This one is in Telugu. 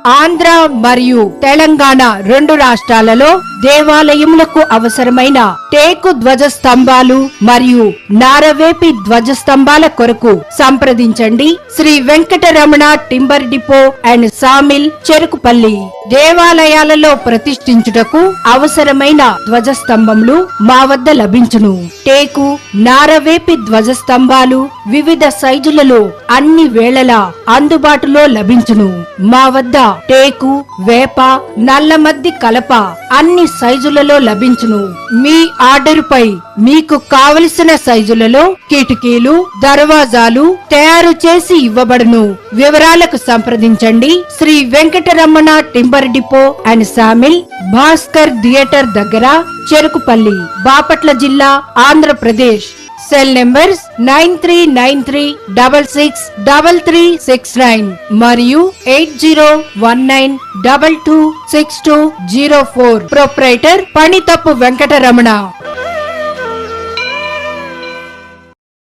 ఆంధ్ర మరియు తెలంగాణ రెండు రాష్ట్రాలలో దేవాలయములకు అవసరమైన టేకు ధ్వజస్తంభాలు మరియు నారవేపి ధ్వజస్తంభాల కొరకు సంప్రదించండి Sri Venkataramana timber depot and sawmill Cherukupalli. దేవాలయాలలో ప్రతిష్ఠించుటకు అవసరమైన ధ్వజస్తంభములు మా వద్ద లభించును. టేకు నారవేపి ధ్వజస్తంభాలు వివిధ సైజులలో అన్ని వేళలా అందుబాటులో లభించును. మా వద్ద టేకు, వేప, నల్లమద్ది కలప అన్ని సైజులలో లభించును. మీ ఆర్డరుపై మీకు కావలసిన సైజులలో కిటికీలు, దర్వాజాలు తయారు చేసి ఇవ్వబడును. వివరాలకు సంప్రదించండి Sri Venkataramana timber depot and sawmill, Bhaskar theatre దగ్గర, చెరుకుపల్లి, బాపట్ల జిల్లా, ఆంధ్రప్రదేశ్. సెల్ నెంబర్స్ 9393663369 మరియు 8019226204. ప్రొప్రైటర్ పణితప్పు వెంకటరమణ.